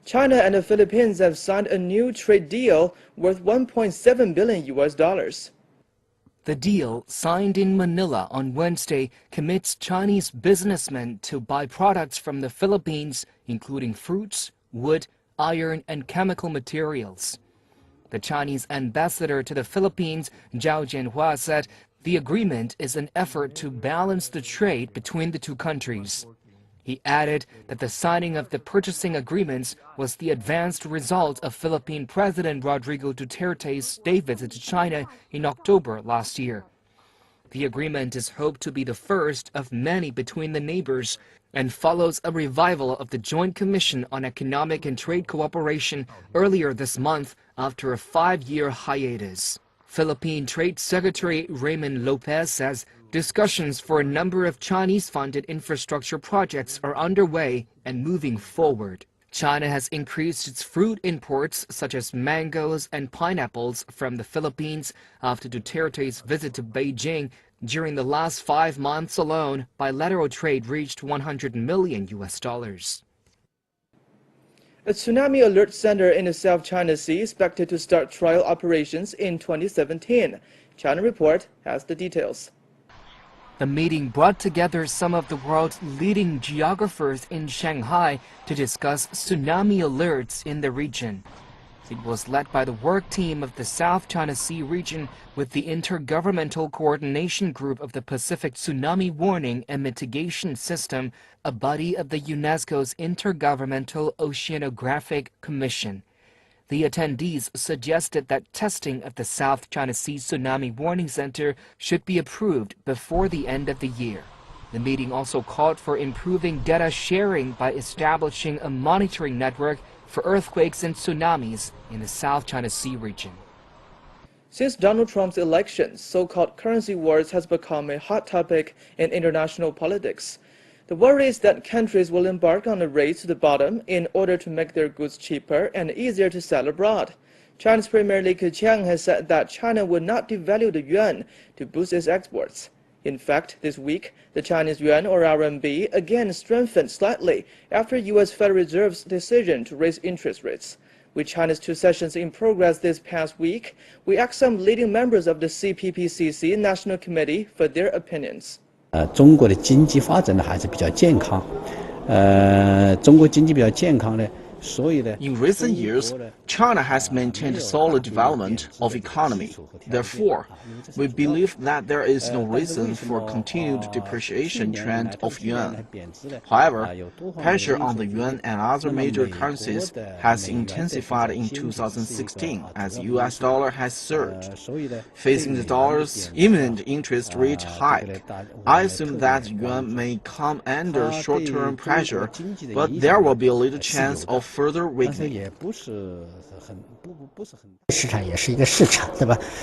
China and the Philippines have signed a new trade deal worth $1.7 billion. The deal, signed in Manila on Wednesday, commits Chinese businessmen to buy products from the Philippines, including fruits, wood, iron, and chemical materials. The Chinese ambassador to the Philippines, Zhao Jianhua, said the agreement is an effort to balance the trade between the two countries. He added that the signing of the purchasing agreements was the advanced result of Philippine President Rodrigo Duterte's state visit to China in October last year. The agreement is hoped to be the first of many between the neighbors and follows a revival of the Joint Commission on Economic and Trade Cooperation earlier this month after a 5-year hiatus. Philippine Trade Secretary Raymond Lopez says discussions for a number of Chinese-funded infrastructure projects are underway and moving forward. China has increased its fruit imports, such as mangoes and pineapples, from the Philippines after Duterte's visit to Beijing. During the last 5 months alone, bilateral trade reached $100 million. A tsunami alert center in the South China Sea is expected to start trial operations in 2017. China Report has the details. The meeting brought together some of the world's leading geographers in Shanghai to discuss tsunami alerts in the region. It was led by the work team of the South China Sea region with the Intergovernmental Coordination Group of the Pacific Tsunami Warning and Mitigation System, a body of the UNESCO's Intergovernmental Oceanographic Commission. The attendees suggested that testing of the South China Sea Tsunami Warning Center should be approved before the end of the year. The meeting also called for improving data sharing by establishing a monitoring network for earthquakes and tsunamis in the South China Sea region. Since Donald Trump's election, so-called currency wars has become a hot topic in international politics. The worry is that countries will embark on a race to the bottom in order to make their goods cheaper and easier to sell abroad. China's Premier Li Keqiang has said that China would not devalue the yuan to boost its exports. In fact, this week, the Chinese yuan or RMB again strengthened slightly after U.S. Federal Reserve's decision to raise interest rates. With China's 2 sessions in progress this past week, we asked some leading members of the CPPCC National Committee for their opinions. 中国的经济发展呢还是比较健康，中国经济比较健康呢。 In recent years, China has maintained solid development of economy. Therefore, we believe that there is no reason for continued depreciation trend of yuan. However, pressure on the yuan and other major currencies has intensified in 2016 as US dollar has surged. Facing the dollar's imminent interest rate hike, I assume that yuan may come under short-term pressure, but there will be a little chance of further weakening.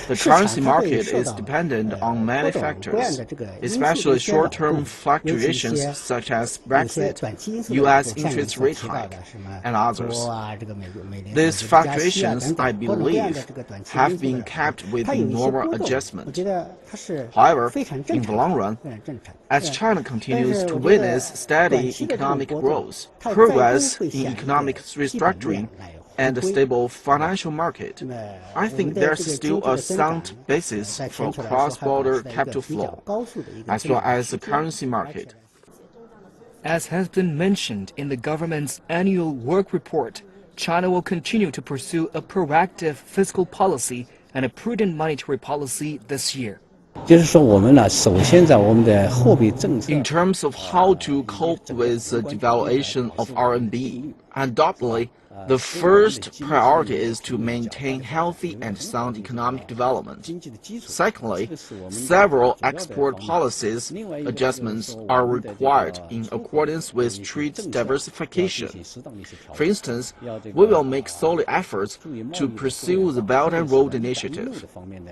The currency market is dependent on many factors, especially short-term fluctuations such as Brexit, U.S. interest rate hike, and others. These fluctuations, I believe, have been kept within normal adjustment. However, in the long run, as China continues to witness steady economic growth, progress in economic restructuring, and a stable financial market, I think there's still a sound basis for cross-border capital flow, as well as the currency market. As has been mentioned in the government's annual work report, China will continue to pursue a proactive fiscal policy and a prudent monetary policy this year. In terms of how to cope with the devaluation of RMB, undoubtedly, the first priority is to maintain healthy and sound economic development. Secondly, several export policies adjustments are required in accordance with trade diversification. For instance, we will make solid efforts to pursue the Belt and Road Initiative.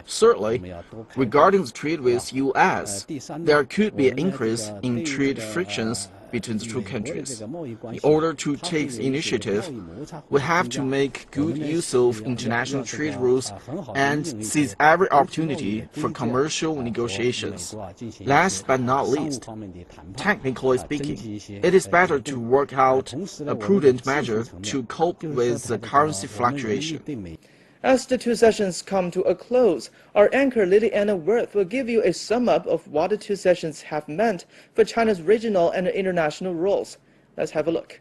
Thirdly, regarding the trade with U.S., there could be an increase in trade frictions between the two countries. In order to take the initiative, we have to make good use of international trade rules and seize every opportunity for commercial negotiations. Last but not least, technically speaking, it is better to work out a prudent measure to cope with the currency fluctuation. As the two sessions come to a close, our anchor Lily Anna Worth will give you a sum-up of what the two sessions have meant for China's regional and international roles. Let's have a look.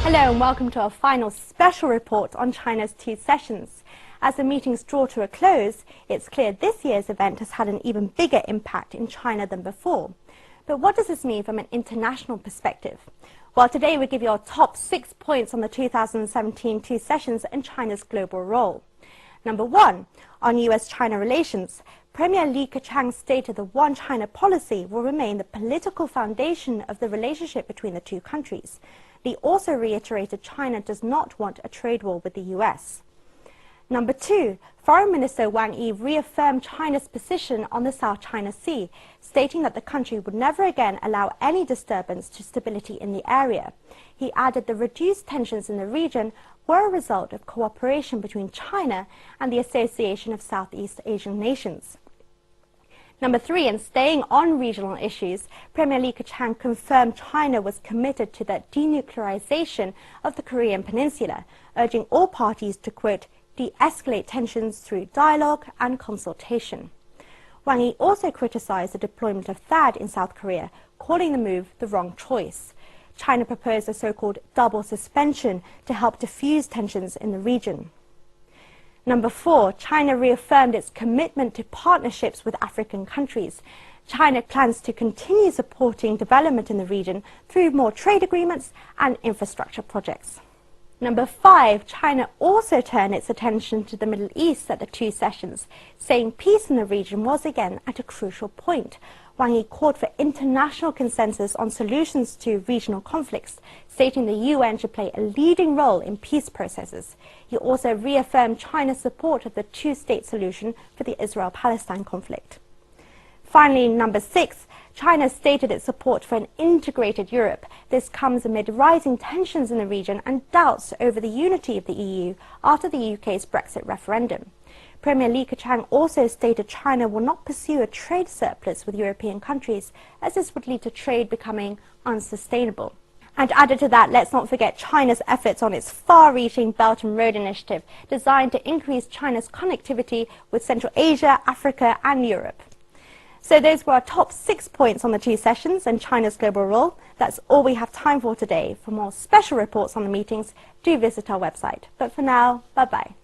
Hello and welcome to our final special report on China's two sessions. As the meetings draw to a close, it's clear this year's event has had an even bigger impact in China than before. But what does this mean from an international perspective? Well, today we give you our top 6 points on the 2017 two sessions and China's global role. Number 1, on US-China relations, Premier Li Keqiang stated the One China policy will remain the political foundation of the relationship between the two countries. Li also reiterated China does not want a trade war with the US. Number 2, Foreign Minister Wang Yi reaffirmed China's position on the South China Sea, stating that the country would never again allow any disturbance to stability in the area. He added the reduced tensions in the region were a result of cooperation between China and the Association of Southeast Asian Nations. Number 3, and staying on regional issues, Premier Li Keqiang confirmed China was committed to the denuclearization of the Korean Peninsula, urging all parties to, quote, de-escalate tensions through dialogue and consultation. Wang Yi also criticized the deployment of THAAD in South Korea, calling the move the wrong choice. China proposed a so-called double suspension to help diffuse tensions in the region. Number 4, China reaffirmed its commitment to partnerships with African countries. China plans to continue supporting development in the region through more trade agreements and infrastructure projects. Number 5, China also turned its attention to the Middle East at the two sessions, saying peace in the region was again at a crucial point. Wang Yi called for international consensus on solutions to regional conflicts, stating the UN should play a leading role in peace processes. He also reaffirmed China's support of the two-state solution for the Israel-Palestine conflict. Finally, number 6, China stated its support for an integrated Europe. This comes amid rising tensions in the region and doubts over the unity of the EU after the UK's Brexit referendum. Premier Li Keqiang also stated China will not pursue a trade surplus with European countries, as this would lead to trade becoming unsustainable. And added to that, let's not forget China's efforts on its far-reaching Belt and Road Initiative, designed to increase China's connectivity with Central Asia, Africa and Europe. So those were our top 6 points on the two sessions and China's global role. That's all we have time for today. For more special reports on the meetings, do visit our website. But for now, bye-bye.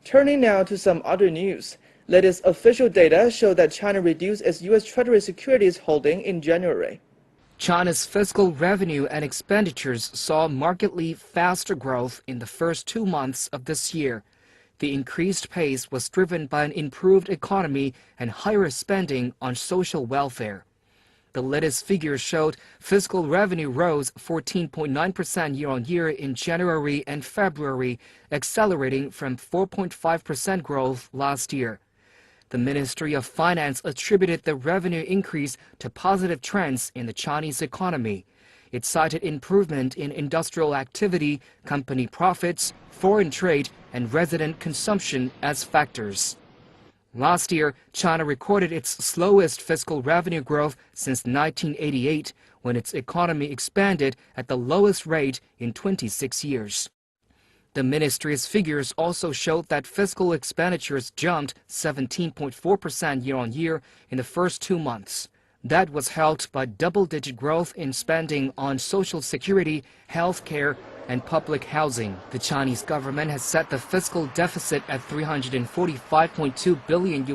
Turning now to some other news. Latest official data show that China reduced its U.S. Treasury securities holding in January. China's fiscal revenue and expenditures saw markedly faster growth in the first 2 months of this year. The increased pace was driven by an improved economy and higher spending on social welfare. The latest figures showed fiscal revenue rose 14.9% year-on-year in January and February, accelerating from 4.5% growth last year. The Ministry of Finance attributed the revenue increase to positive trends in the Chinese economy. It cited improvement in industrial activity, company profits, foreign trade, and resident consumption as factors. Last year, China recorded its slowest fiscal revenue growth since 1988, when its economy expanded at the lowest rate in 26 years. The ministry's figures also showed that fiscal expenditures jumped 17.4% year-on-year in the first 2 months. That was helped by double-digit growth in spending on social security, health care, and public housing. The Chinese government has set the fiscal deficit at $345.2 billion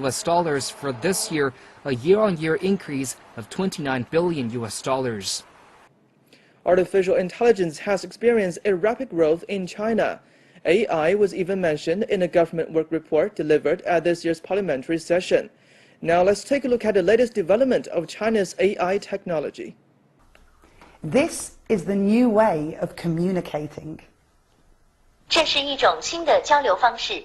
for this year, a year-on-year increase of $29 billion. Artificial intelligence has experienced a rapid growth in China. AI was even mentioned in a government work report delivered at this year's parliamentary session. Now let's take a look at the latest development of China's AI technology. This is the new way of communicating. 这是一种新的交流方式。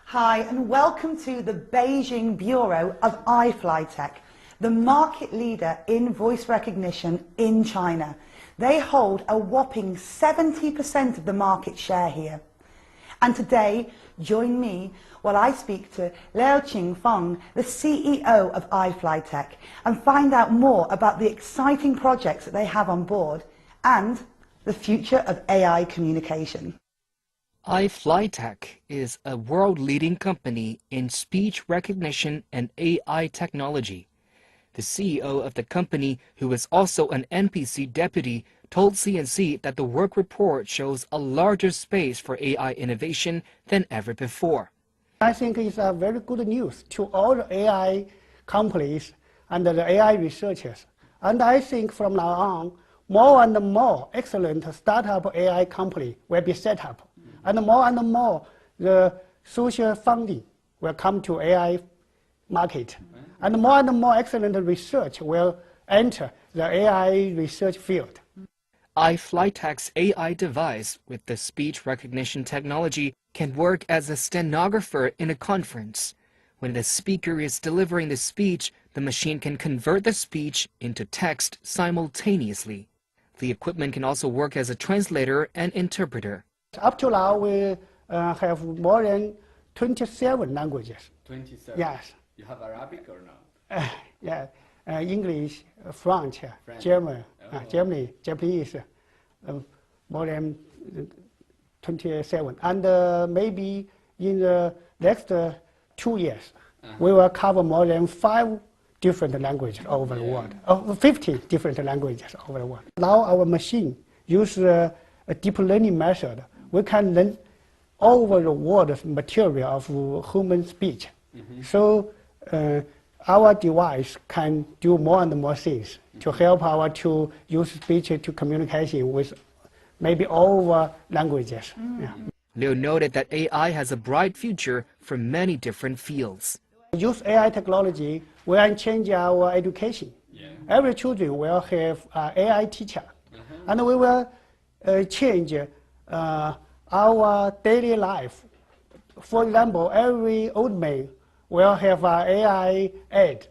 Hi and welcome to the Beijing Bureau of iFlyTech, the market leader in voice recognition in China. They hold a whopping 70% of the market share here. And today, join me while I speak to Liao Qingfeng, the CEO of iFlyTech, and find out more about the exciting projects that they have on board and the future of AI communication. iFlyTech is a world-leading company in speech recognition and AI technology. The CEO of the company, who is also an NPC deputy, told CNC that the work report shows a larger space for AI innovation than ever before. I think it's a very good news to all the AI companies and the AI researchers. And I think from now on, more and more excellent startup AI company will be set up. And more the social funding will come to AI market. And more excellent research will enter the AI research field. iFlyTech's AI device with the speech recognition technology can work as a stenographer in a conference. When the speaker is delivering the speech, the machine can convert the speech into text simultaneously. The equipment can also work as a translator and interpreter. Up to now, we have more than 27 languages. 27? Yes. You have Arabic or not? Yeah, English, French, German, Germany, Japanese, more than 27. And maybe in the next 2 years, we will cover more than 5 different languages over the world, 50 different languages over the world. Now our machine uses a deep learning method. We can learn over the world material of human speech. So our device can do more and more things to help our to use speech to communication with maybe over languages. Yeah. Liu noted that AI has a bright future for many different fields. Use AI technology will change our education. Every children will have an AI teacher. And we will change our daily life. For example, every old man will have an AI aid.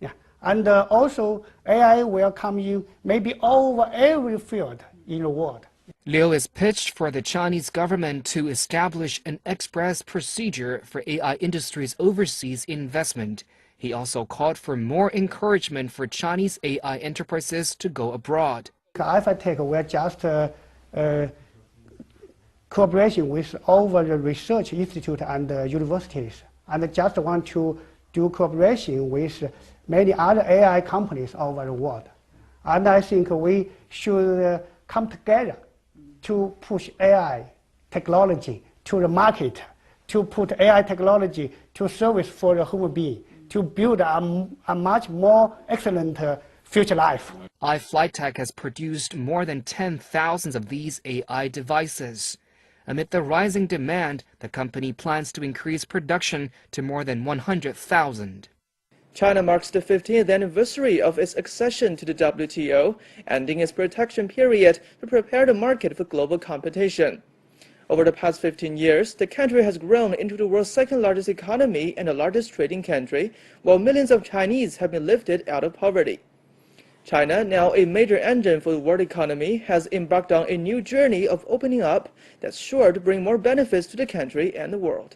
Yeah. And also AI will come in maybe over every field in the world. Liu has pitched for the Chinese government to establish an express procedure for AI industry's overseas investment. He also called for more encouragement for Chinese AI enterprises to go abroad. iFlyTech will just cooperation with all the research institute and universities, and just want to do cooperation with many other AI companies over the world. And I think we should come together to push AI technology to the market, to put AI technology to service for the human being, to build a much more excellent future life. iFlyTech has produced more than 10,000 of these AI devices. Amid the rising demand, the company plans to increase production to more than 100,000. China marks the 15th anniversary of its accession to the WTO, ending its protection period to prepare the market for global competition. Over the past 15 years, the country has grown into the world's second-largest economy and the largest trading country, while millions of Chinese have been lifted out of poverty. China, now a major engine for the world economy, has embarked on a new journey of opening up that's sure to bring more benefits to the country and the world.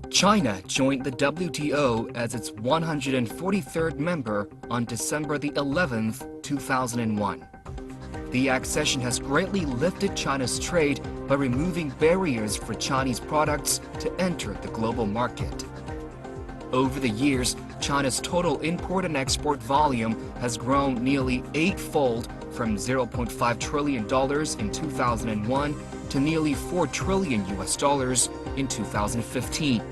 China joined the WTO as its 143rd member on December the 11th, 2001. The accession has greatly lifted China's trade by removing barriers for Chinese products to enter the global market. Over the years, China's total import and export volume has grown nearly 8-fold from $0.5 trillion in 2001 to nearly $4 trillion in 2015.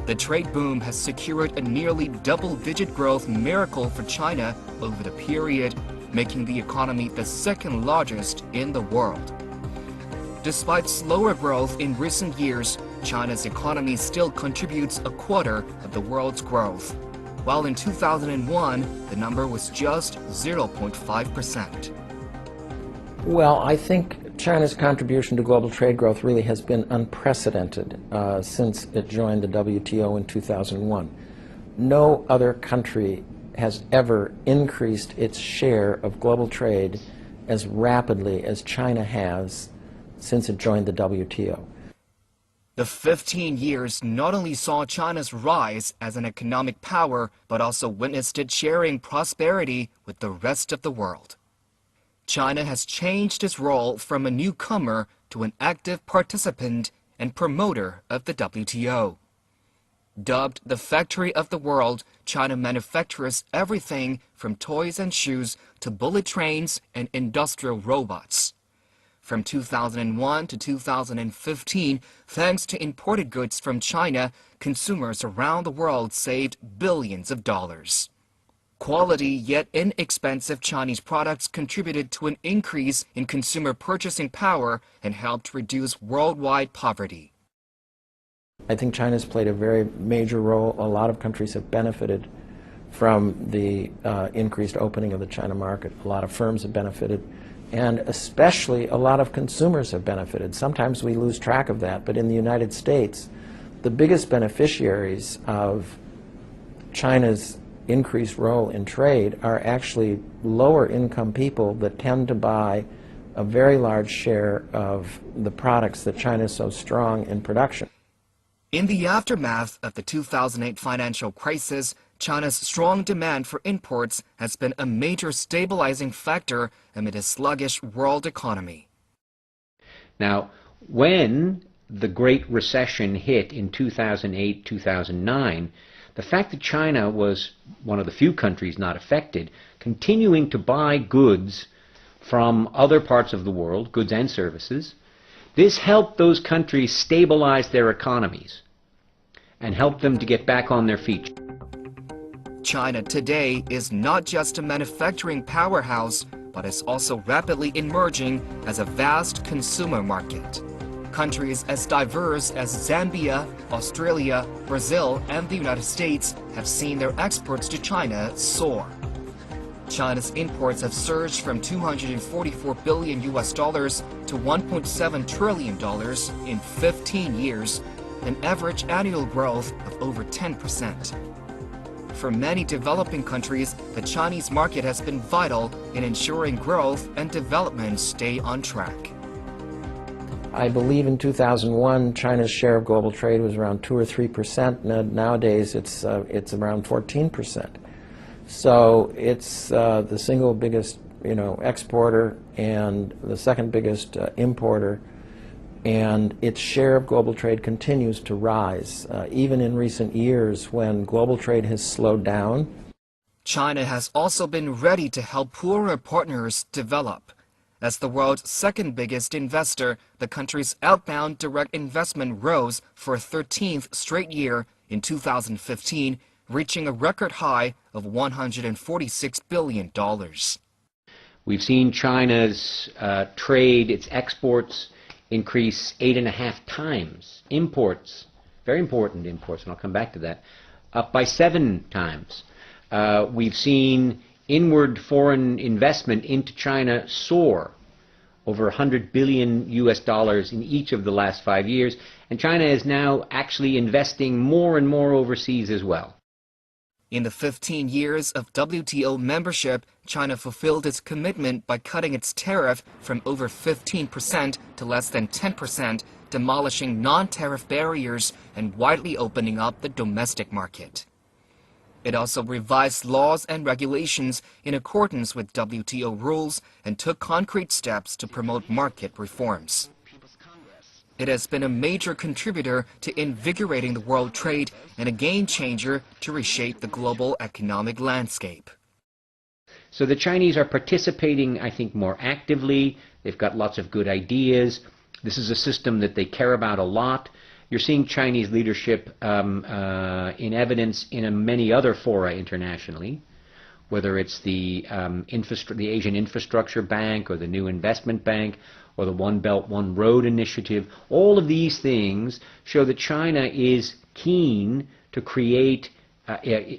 The trade boom has secured a nearly double-digit growth miracle for China over the period, making the economy the second largest in the world. Despite slower growth in recent years, China's economy still contributes a quarter of the world's growth. while in 2001, the number was just 0.5%. Well, I think China's contribution to global trade growth really has been unprecedented since it joined the WTO in 2001. No other country has ever increased its share of global trade as rapidly as China has since it joined the WTO. The 15 years not only saw China's rise as an economic power, but also witnessed it sharing prosperity with the rest of the world. China has changed its role from a newcomer to an active participant and promoter of the WTO. Dubbed the factory of the world, China manufactures everything from toys and shoes to bullet trains and industrial robots. From 2001 to 2015, thanks to imported goods from China, consumers around the world saved billions of dollars. Quality yet inexpensive Chinese products contributed to an increase in consumer purchasing power and helped reduce worldwide poverty. I think China's played a very major role. A lot of countries have benefited from the increased opening of the China market. A lot of firms have benefited, and especially a lot of consumers have benefited. Sometimes we lose track of that, but in the United States, the biggest beneficiaries of China's increased role in trade are actually lower income people that tend to buy a very large share of the products that China is so strong in production. In the aftermath of the 2008 financial crisis, China's strong demand for imports has been a major stabilizing factor amid a sluggish world economy. Now, when the Great Recession hit in 2008-2009, the fact that China was one of the few countries not affected, continuing to buy goods from other parts of the world, goods and services, this helped those countries stabilize their economies and helped them to get back on their feet. China today is not just a manufacturing powerhouse, but is also rapidly emerging as a vast consumer market. Countries as diverse as Zambia, Australia, Brazil, and the United States have seen their exports to China soar. China's imports have surged from $244 billion to $1.7 trillion in 15 years, an average annual growth of over 10%. For many developing countries, the Chinese market has been vital in ensuring growth and development stay on track. I believe in 2001, China's share of global trade was around 2 or 3%. Nowadays, it's around 14%. So it's the single biggest, exporter and the second biggest importer, and its share of global trade continues to rise, even in recent years when global trade has slowed down. China has also been ready to help poorer partners develop. As the world's second biggest investor, the country's outbound direct investment rose for a 13th straight year in 2015, reaching a record high of $146 billion. We've seen China's trade, its exports, increase 8.5 times. Imports, very important imports, and I'll come back to that, up by 7 times. We've seen inward foreign investment into China soar over $100 billion in each of the last 5 years, and China is now actually investing more and more overseas as well. In the 15 years of WTO membership, China fulfilled its commitment by cutting its tariff from over 15% to less than 10%, demolishing non-tariff barriers and widely opening up the domestic market. It also revised laws and regulations in accordance with WTO rules and took concrete steps to promote market reforms. It has been a major contributor to invigorating the world trade and a game changer to reshape the global economic landscape. So the Chinese are participating, I think, more actively. They've got lots of good ideas. This is a system that they care about a lot. You're seeing Chinese leadership in evidence in many other fora internationally, whether it's the Asian Infrastructure Bank or the New Investment Bank or the One Belt, One Road initiative. All of these things show that China is keen to create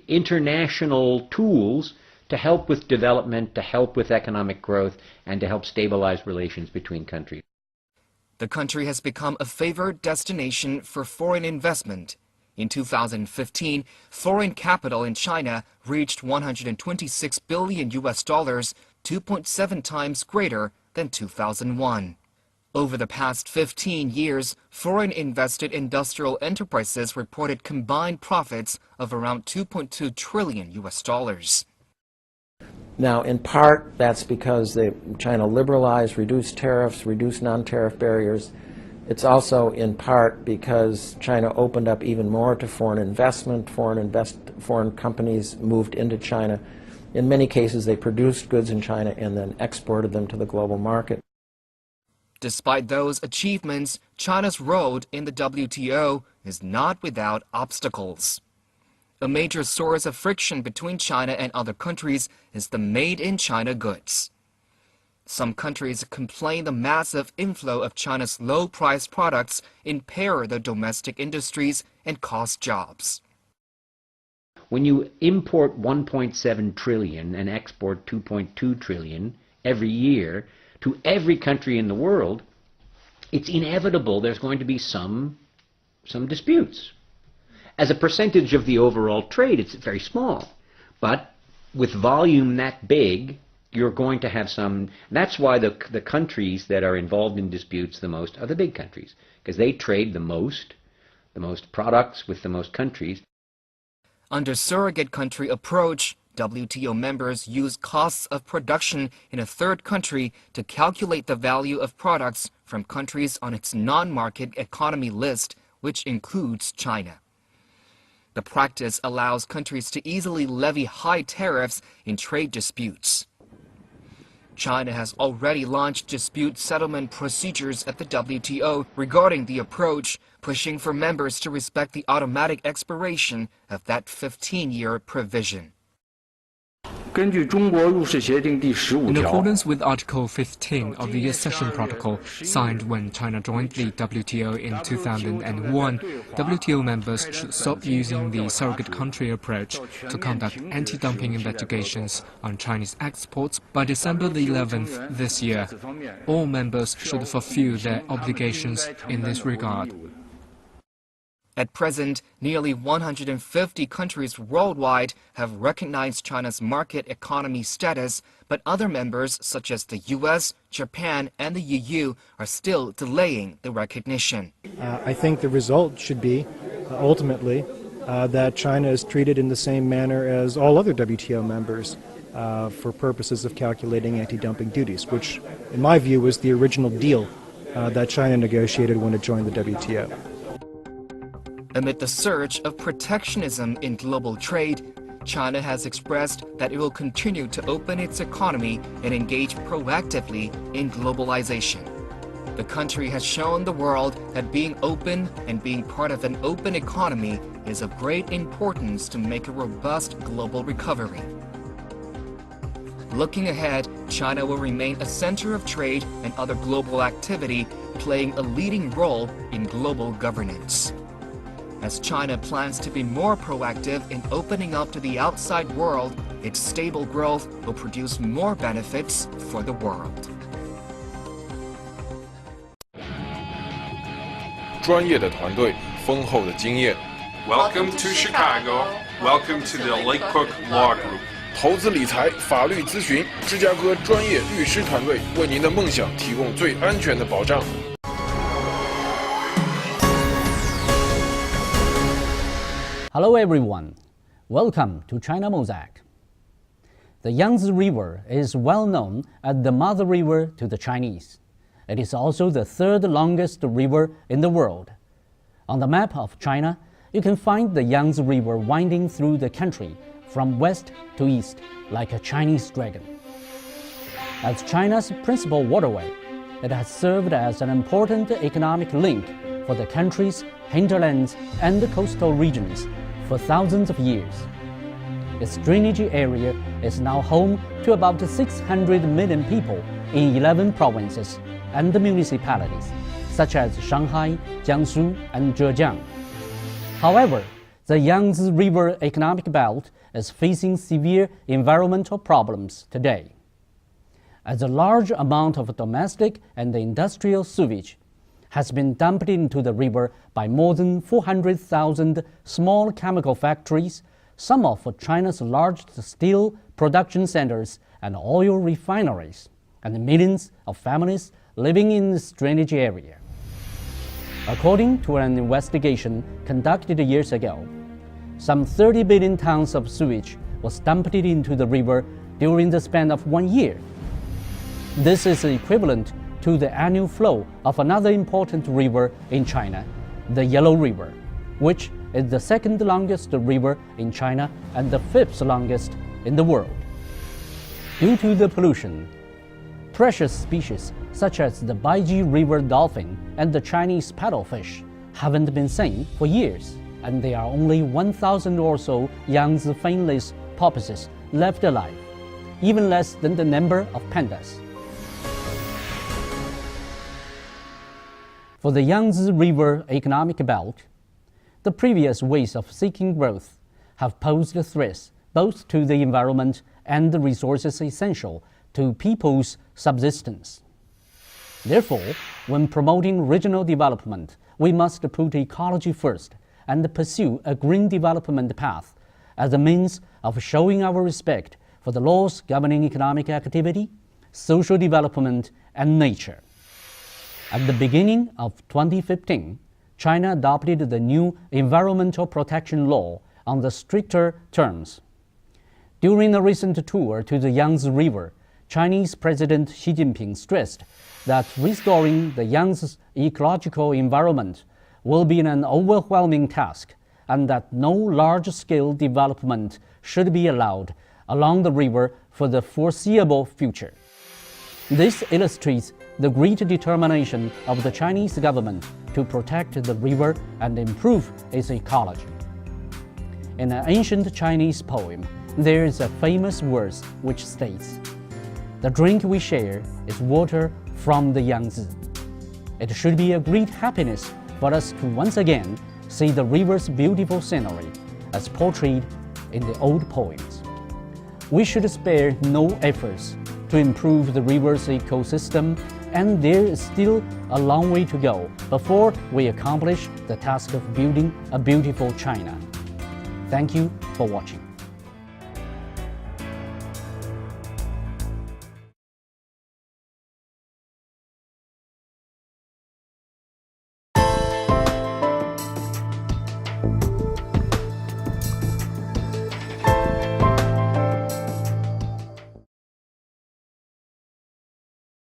international tools to help with development, to help with economic growth, and to help stabilize relations between countries. The country has become a favored destination for foreign investment. In 2015, foreign capital in China reached $126 billion, 2.7 times greater than 2001. Over the past 15 years, foreign invested industrial enterprises reported combined profits of around $2.2 trillion. Now, in part, that's because China liberalized, reduced tariffs, reduced non-tariff barriers. It's also in part because China opened up even more to foreign investment. Foreign companies moved into China. In many cases, they produced goods in China and then exported them to the global market. Despite those achievements, China's road in the WTO is not without obstacles. A major source of friction between China and other countries is the made-in-China goods. Some countries complain the massive inflow of China's low-priced products impair their domestic industries and cost jobs. When you import 1.7 trillion and export 2.2 trillion every year to every country in the world, it's inevitable there's going to be some disputes. As a percentage of the overall trade, it's very small. But with volume that big, you're going to have some. That's why the countries that are involved in disputes the most are the big countries, because they trade the most products with the most countries. Under surrogate country approach, WTO members use costs of production in a third country to calculate the value of products from countries on its non-market economy list, which includes China. The practice allows countries to easily levy high tariffs in trade disputes. China has already launched dispute settlement procedures at the WTO regarding the approach, pushing for members to respect the automatic expiration of that 15-year provision. In accordance with Article 15 of the Accession Protocol, signed when China joined the WTO in 2001, WTO members should stop using the surrogate country approach to conduct anti-dumping investigations on Chinese exports by December the 11th this year. All members should fulfill their obligations in this regard. At present, nearly 150 countries worldwide have recognized China's market economy status, but other members such as the US, Japan, and the EU are still delaying the recognition. I think the result should be, ultimately, that China is treated in the same manner as all other WTO members for purposes of calculating anti-dumping duties, which, in my view, was the original deal that China negotiated when it joined the WTO. Amid the surge of protectionism in global trade, China has expressed that it will continue to open its economy and engage proactively in globalization. The country has shown the world that being open and being part of an open economy is of great importance to make a robust global recovery. Looking ahead, China will remain a center of trade and other global activity, playing a leading role in global governance. As China plans to be more proactive in opening up to the outside world, its stable growth will produce more benefits for the world. 专业的团队，丰厚的经验。Welcome to Chicago. Welcome to the Lake Cook Law Group. 投资理财、法律咨询，芝加哥专业律师团队为您的梦想提供最安全的保障。Hello everyone, welcome to China Mosaic. The Yangtze River is well known as the mother river to the Chinese. It is also the third longest river in the world. On the map of China, you can find the Yangtze River winding through the country from west to east like a Chinese dragon. As China's principal waterway, it has served as an important economic link for the country's hinterlands and the coastal regions for thousands of years. Its drainage area is now home to about 600 million people in 11 provinces and municipalities, such as Shanghai, Jiangsu, and Zhejiang. However, The Yangtze River economic belt is facing severe environmental problems today, as a large amount of domestic and industrial sewage has been dumped into the river by more than 400,000 small chemical factories, some of China's largest steel production centers and oil refineries, and millions of families living in this drainage area. According to an investigation conducted years ago, some 30 billion tons of sewage was dumped into the river during the span of 1 year. This is equivalent to the annual flow of another important river in China, the Yellow River, which is the second longest river in China and the fifth longest in the world. Due to the pollution, precious species such as the Baiji River dolphin and the Chinese paddlefish haven't been seen for years, and there are only 1,000 or so Yangtze finless porpoises left alive, even less than the number of pandas. For the Yangtze River economic belt, the previous ways of seeking growth have posed threats both to the environment and the resources essential to people's subsistence. Therefore, when promoting regional development, we must put ecology first and pursue a green development path as a means of showing our respect for the laws governing economic activity, social development, and nature. At the beginning of 2015, China adopted the new environmental protection law on the stricter terms. During a recent tour to the Yangtze River, Chinese President Xi Jinping stressed that restoring the Yangtze's ecological environment will be an overwhelming task and that no large-scale development should be allowed along the river for the foreseeable future. This illustrates the great determination of the Chinese government to protect the river and improve its ecology. In an ancient Chinese poem, there is a famous verse which states, "The drink we share is water from the Yangtze." It should be a great happiness for us to once again see the river's beautiful scenery as portrayed in the old poems. We should spare no efforts to improve the river's ecosystem, and there is still a long way to go before we accomplish the task of building a beautiful China. Thank you for watching.